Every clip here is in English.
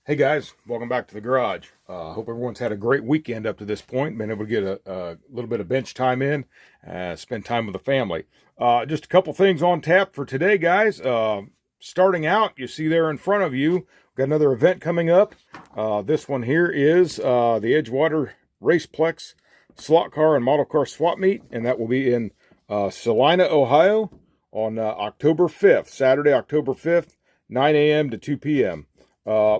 Hey guys, welcome back to the garage. Hope everyone's had a great weekend up to this point, been able to get a little bit of bench time in, spend time with the family. Just a couple things on tap for today, guys. Starting out, you see there in front of you, we've got another event coming up. This one here is the Edgewater Raceplex Slot Car and Model Car Swap Meet, and that will be in Celina, Ohio on October 5th, Saturday, October 5th, 9 a.m. to 2 p.m.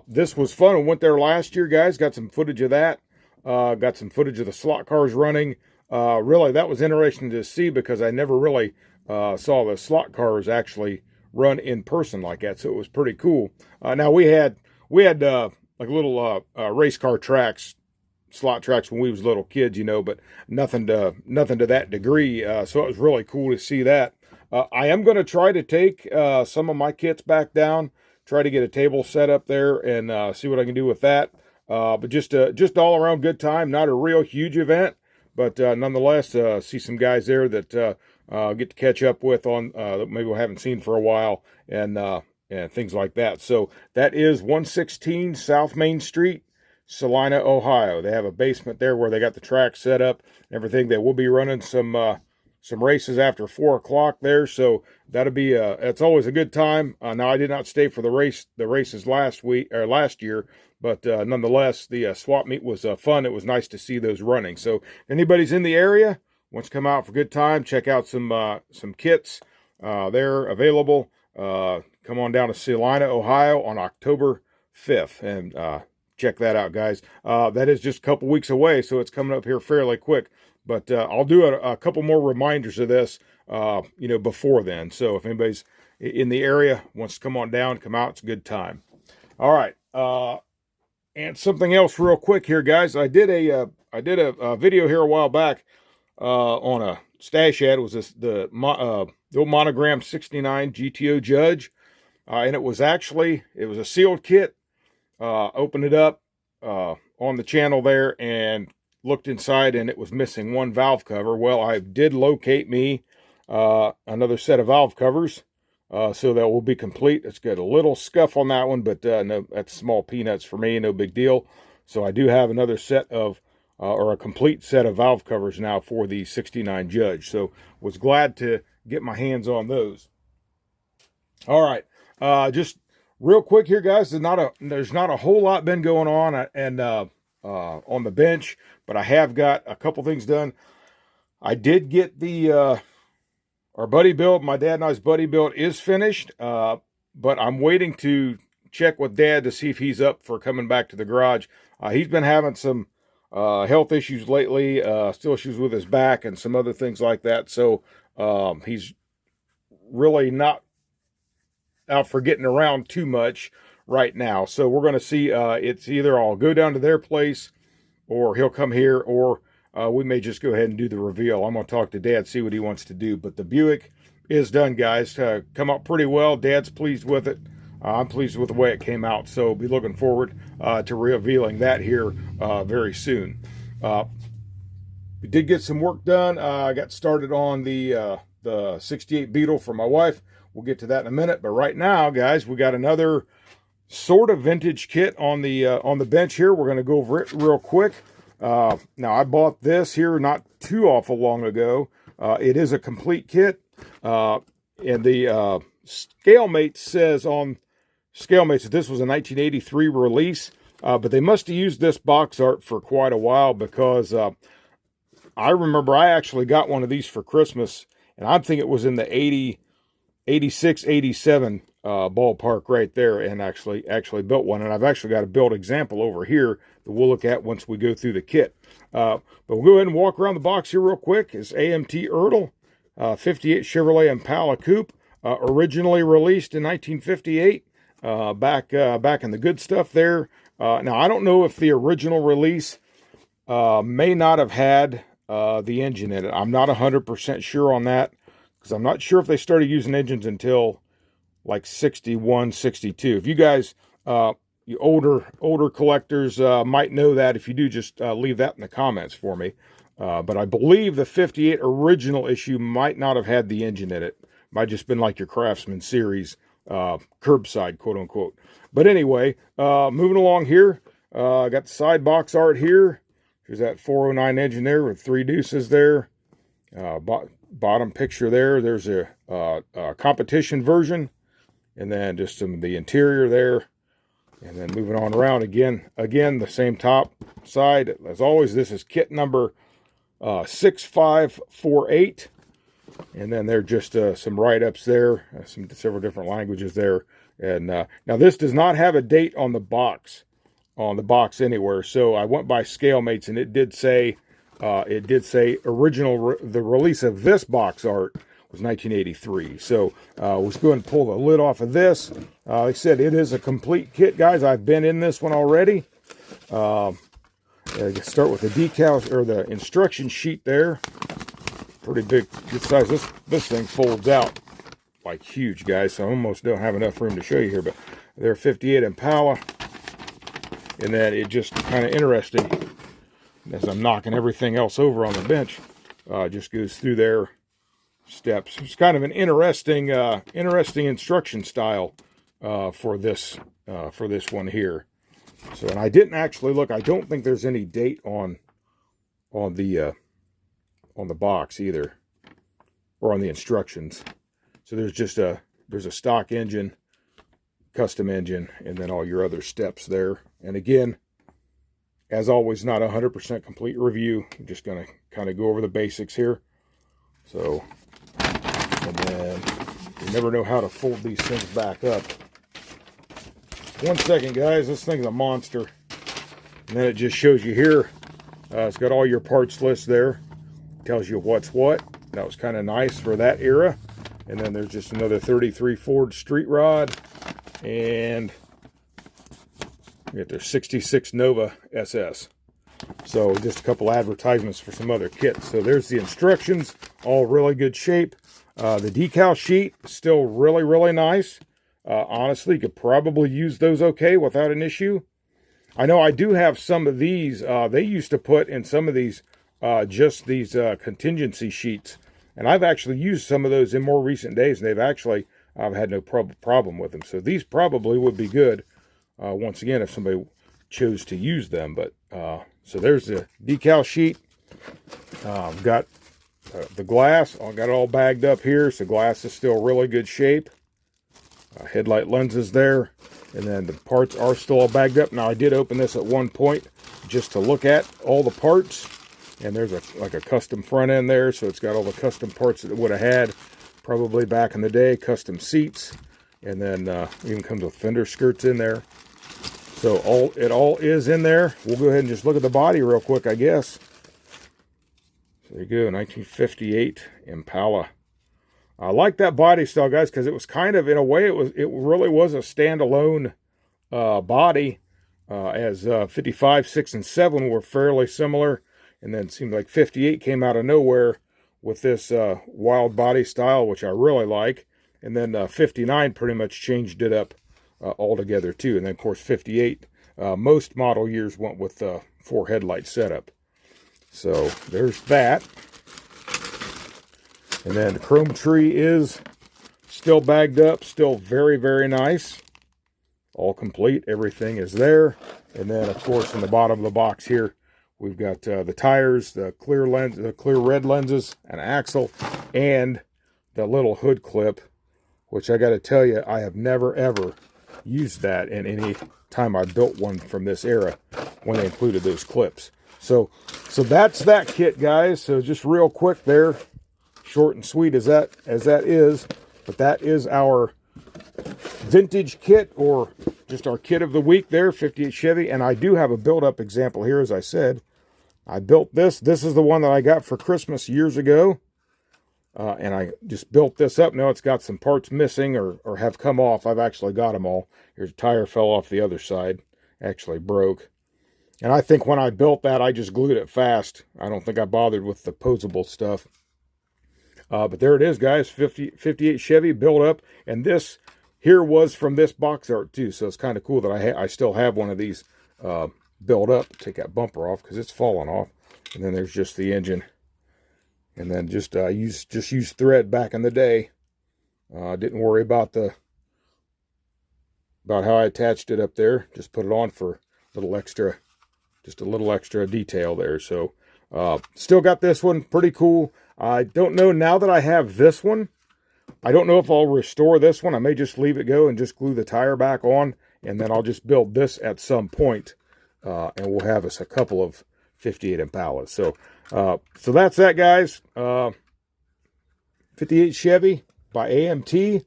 This was fun. I went there last year, guys. Got some footage of that. Got some footage of the slot cars running. Really, that was interesting to see because I never really saw the slot cars actually run in person like that. So it was pretty cool. Now we had like little race car tracks, slot tracks when we was little kids, you know, but nothing to that degree. So it was really cool to see that. I am going to try to take some of my kits back down. Try to get a table set up there and see what I can do with that. But just all around good time. Not a real huge event, but nonetheless, see some guys there that get to catch up with on that maybe we haven't seen for a while and things like that. So that is 116 South Main Street, Celina, Ohio. They have a basement there where they got the track set up and everything. They will be running some races after 4 o'clock there, so that'll be it's always a good time. Now I did not stay for the races last year, but nonetheless the swap meet was fun. It was nice to see those running. So if anybody's in the area wants to come out for a good time, check out some kits. They're available. Come on down to Celina, Ohio on October 5th and check that out, guys. That is just a couple weeks away, so it's coming up here fairly quick. But I'll do a couple more reminders of this, before then. So if anybody's in the area, wants to come on down, come out, it's a good time. All right. And something else real quick here, guys. I did a video here a while back on a stash ad. It was the old Monogram 69 GTO Judge. And it was a sealed kit. Opened it up on the channel there and looked inside, and it was missing one valve cover. Well, I did locate me another set of valve covers, so that will be complete. It's got a little scuff on that one, but no, that's small peanuts for me, no big deal. So I do have another set of, or a complete set of valve covers now for the 69 Judge. So was glad to get my hands on those. All right, just real quick here, guys. There's not a whole lot been going on, and on the bench, but I have got a couple things done. I did get our buddy build. My dad and I's buddy build is finished, but I'm waiting to check with Dad to see if he's up for coming back to the garage. He's been having some health issues lately, still issues with his back and some other things like that. So he's really not out for getting around too much right now. So we're going to see, it's either I'll go down to their place or he'll come here, or we may just go ahead and do the reveal. I'm going to talk to Dad, see what he wants to do. But the Buick is done, guys. Come out pretty well. Dad's pleased with it. I'm pleased with the way it came out. So be looking forward to revealing that here very soon. We did get some work done. I got started on the 68 Beetle for my wife. We'll get to that in a minute. But right now, guys, we got another sort of vintage kit on the bench here. We're going to go over it real quick. Now I bought this here not too awful long ago. It is a complete kit, and the ScaleMate says on ScaleMate that this was a 1983 release, but they must have used this box art for quite a while, because I remember I actually got one of these for Christmas, and I think it was in the 86, 87 ballpark right there, and actually built one. And I've actually got a build example over here that we'll look at once we go through the kit. But we'll go ahead and walk around the box here real quick. It's AMT Ertl 58 Chevrolet Impala Coupe, originally released in 1958, back in the good stuff there. Now I don't know if the original release may not have had the engine in it. I'm not 100% sure on that, because I'm not sure if they started using engines until like 61, 62. If you guys, you older collectors might know that. If you do, just leave that in the comments for me. But I believe the 58 original issue might not have had the engine in it. Might just been like your Craftsman series curbside, quote unquote. But anyway, moving along here, I got the side box art here. There's that 409 engine there with 3 deuces there. Bottom picture there. There's a competition version, and then just some of the interior there. And then moving on around again, the same top side. As always, this is kit number 6548. And then there are just some write-ups there, several different languages there. And now this does not have a date on the box anywhere. So I went by ScaleMates, and it did say the release of this box art was 1983. So let's go ahead and pull the lid off of this. Like I said, it is a complete kit, guys. I've been in this one already. Start with the decals or the instruction sheet there. Pretty big, good size. This thing folds out like huge, guys. So I almost don't have enough room to show you here, but they're 58 Impala. And then it just kind of interesting as I'm knocking everything else over on the bench. Just goes through their steps. It's kind of an interesting instruction style for this one here. So, and I didn't actually look. I don't think there's any date on the box either, or on the instructions. So there's just there's a stock engine, custom engine, and then all your other steps there. And again, as always, not 100% complete review. I'm just going to kind of go over the basics here. So, and then you never know how to fold these things back up. 1 second, guys. This thing's a monster. And then it just shows you here. It's got all your parts list there. Tells you what's what. That was kind of nice for that era. And then there's just another 33 Ford street rod. And we got their 66 Nova SS. So just a couple advertisements for some other kits. So there's the instructions, all really good shape. The decal sheet, still really, really nice. Honestly, you could probably use those okay without an issue. I know I do have some of these. They used to put in some of these just these contingency sheets. And I've actually used some of those in more recent days, and they've actually, I've had no problem with them. So these probably would be good. Once again, if somebody chose to use them. But so there's the decal sheet. Got the glass. I got it all bagged up here. So glass is still really good shape. Headlight lenses there. And then the parts are still all bagged up. Now I did open this at one point just to look at all the parts. And there's like a custom front end there. So it's got all the custom parts that it would have had probably back in the day. Custom seats. And then even comes with fender skirts in there. So it all is in there. We'll go ahead and just look at the body real quick, I guess. So there you go, 1958 Impala. I like that body style, guys, because it was kind of, in a way, it really was a standalone body. As 55, 6, and 7 were fairly similar, and then it seemed like 58 came out of nowhere with this wild body style, which I really like. And then 59 pretty much changed it up altogether too. And then of course 58, most model years went with 4 headlight setup. So there's that. And then the chrome tree is still bagged up, still very, very nice. All complete, everything is there. And then of course in the bottom of the box here, we've got the tires, the clear lens, the clear red lenses, an axle, and the little hood clip, which I got to tell you, I have never ever used that in any time I built one from this era when they included those clips. So that's that kit, guys. So just real quick there, short and sweet as that is, but that is our vintage kit, or just our kit of the week there, 58 Chevy. And I do have a build-up example here, as I said. I built this. This is the one that I got for Christmas years ago. And I just built this up. Now it's got some parts missing or have come off. I've actually got them all. Here's a tire fell off the other side. Actually broke. And I think when I built that, I just glued it fast. I don't think I bothered with the posable stuff. But there it is, guys. 58 Chevy built up. And this here was from this box art too. So it's kind of cool that I still have one of these built up. Take that bumper off because it's falling off. And then there's just the engine. And then just use thread back in the day. Didn't worry about the about how I attached it up there. Just put it on for a little extra, just a little extra detail there. So still got this one, pretty cool. I don't know, now that I have this one, I don't know if I'll restore this one. I may just leave it go and just glue the tire back on, and then I'll just build this at some point, and we'll have us a couple of 58 Impalas. So so that's that, guys. 58 Chevy by AMT,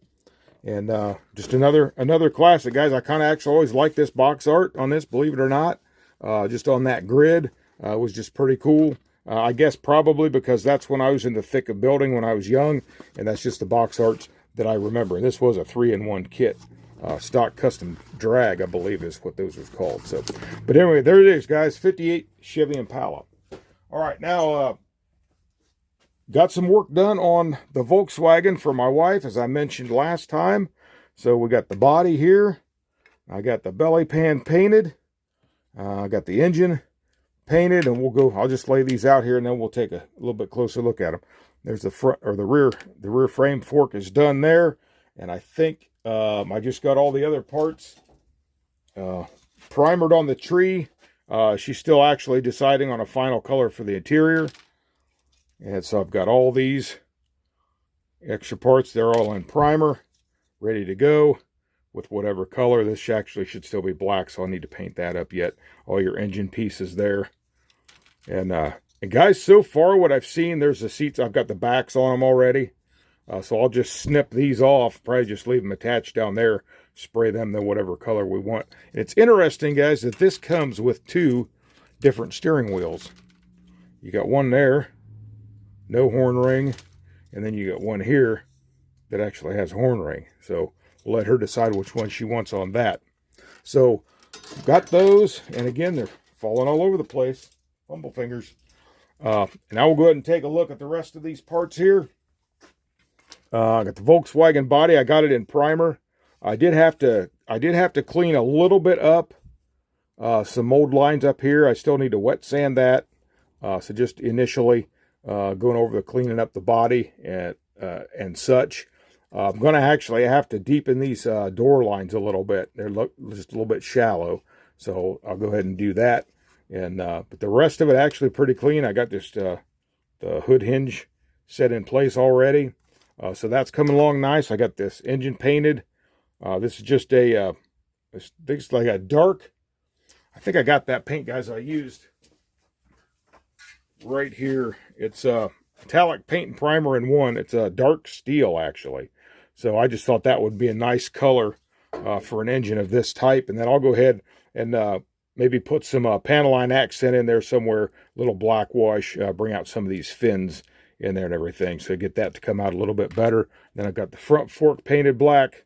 and just another classic, guys. I kind of actually always like this box art on this, believe it or not. Just on that grid, was just pretty cool. I guess probably because that's when I was in the thick of building when I was young, and that's just the box arts that I remember. And this was a 3-in-1 kit. Stock custom drag, I believe is what those was called. So, but anyway, there it is, guys. 58 Chevy Impala. All right, now got some work done on the Volkswagen for my wife, as I mentioned last time. So we got the body here. I got the belly pan painted. I got the engine painted, and we'll go. I'll just lay these out here, and then we'll take a little bit closer look at them. There's the front, or the rear frame fork is done there, and I think I just got all the other parts primered on the tree. She's still actually deciding on a final color for the interior, and so I've got all these extra parts. They're all in primer, ready to go with whatever color. This actually should still be black, so I'll need to paint that up yet. All your engine pieces there. And guys, so far what I've seen, there's the seats. I've got the backs on them already. So I'll just snip these off, probably just leave them attached down there, spray them in whatever color we want. And it's interesting, guys, that this comes with 2 different steering wheels. You got one there, no horn ring, and then you got one here that actually has a horn ring. So we'll let her decide which one she wants on that. So got those, and again, they're falling all over the place. Fumble fingers. And I will go ahead and take a look at the rest of these parts here. I got the Volkswagen body. I got it in primer. I did have to clean a little bit up some mold lines up here. I still need to wet sand that. So just initially going over the cleaning up the body and such. I'm going to actually have to deepen these door lines a little bit. They're just a little bit shallow. So I'll go ahead and do that. And but the rest of it actually pretty clean. I got this the hood hinge set in place already. So that's coming along nice. I got this engine painted. This is just a, it's like a dark, I think I got that paint, guys, I used right here. It's metallic paint and primer in one. It's a dark steel, actually. So I just thought that would be a nice color for an engine of this type. And then I'll go ahead and maybe put some Panaline accent in there somewhere, a little black wash, bring out some of these fins in there and everything. So get that to come out a little bit better. Then I've got the front fork painted black.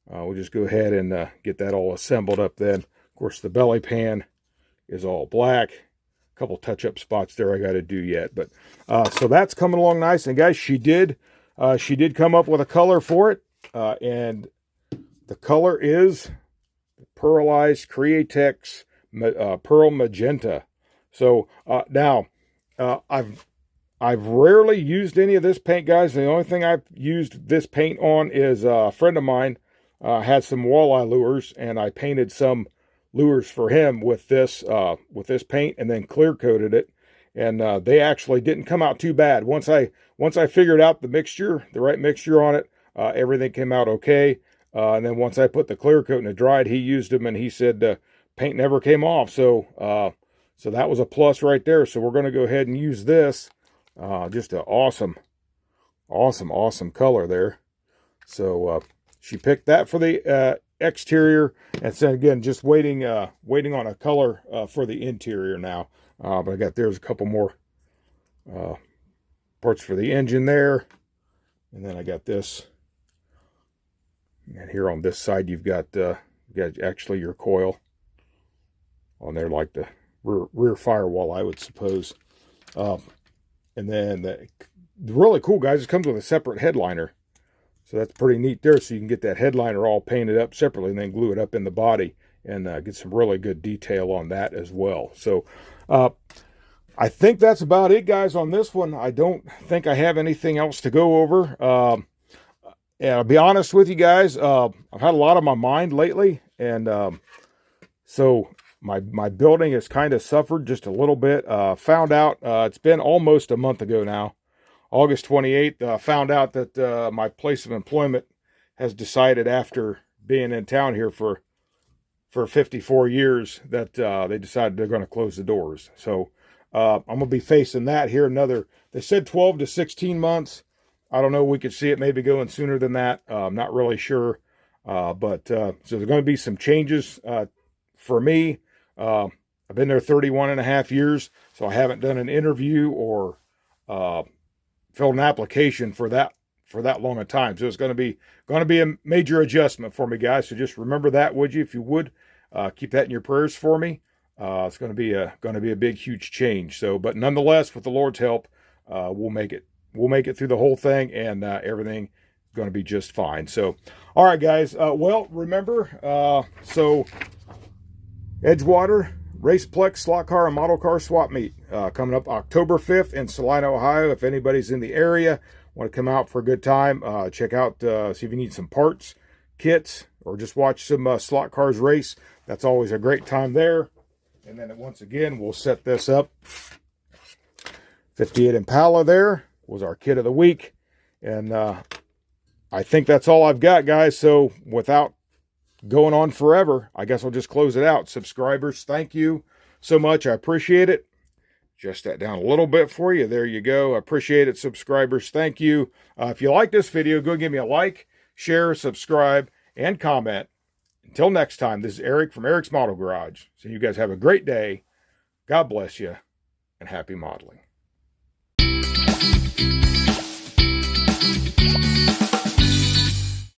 We'll just go ahead and get that all assembled up then. Of course, the belly pan is all black. A couple touch-up spots there I got to do yet. But so that's coming along nice. And guys, she did come up with a color for it. And the color is Pearlized Createx Pearl Magenta. So now I've rarely used any of this paint, guys. The only thing I've used this paint on is a friend of mine had some walleye lures, and I painted some lures for him with this paint, and then clear coated it. And they actually didn't come out too bad. Once I figured out the right mixture on it, everything came out okay. And then once I put the clear coat and it dried, he used them, and he said paint never came off. So so that was a plus right there. So we're going to go ahead and use this. Just an awesome color there. So she picked that for the exterior, and so again, just waiting on a color for the interior now. But I got there's a couple more parts for the engine there, and then I got this. And here on this side, you've got actually your coil on there, like the rear firewall, I would suppose. And then the really cool, guys, it comes with a separate headliner. So that's pretty neat there. So you can get that headliner all painted up separately and then glue it up in the body and get some really good detail on that as well. So I think that's about it, guys, on this one. I don't think I have anything else to go over. And I'll be honest with you guys, I've had a lot on my mind lately, and so my building has kind of suffered just a little bit. Found out it's been almost a month ago now, August 28th. Found out that my place of employment has decided, after being in town here for 54 years, that they decided they're going to close the doors. So I'm going to be facing that here another, they said 12 to 16 months. I don't know. We could see it maybe going sooner than that. I'm not really sure. But so there's going to be some changes for me. I've been there 31 and a half years, so I haven't done an interview or filled an application for that long a time. So it's going to be a major adjustment for me, guys. So just remember that, would you? If you would, keep that in your prayers for me. It's going to be a big, huge change. So, but nonetheless, with the Lord's help, we'll make it. We'll make it through the whole thing, and everything is going to be just fine. So, all right, guys. Well, remember, so Edgewater Raceplex Slot Car and Model Car Swap Meet coming up October 5th in Celina, Ohio. If anybody's in the area, want to come out for a good time, check out, see if you need some parts, kits, or just watch some slot cars race. That's always a great time there. And then once again, we'll set this up. 58 Impala there was our kit of the week. And I think that's all I've got, guys. So without going on forever, I guess I'll just close it out. Subscribers, thank you so much. I appreciate it. Adjust that down a little bit for you. There you go. I appreciate it, subscribers. Thank you. If you like this video, go give me a like, share, subscribe, and comment. Until next time, this is Eric from Eric's Model Garage. So you guys have a great day. God bless you, and happy modeling.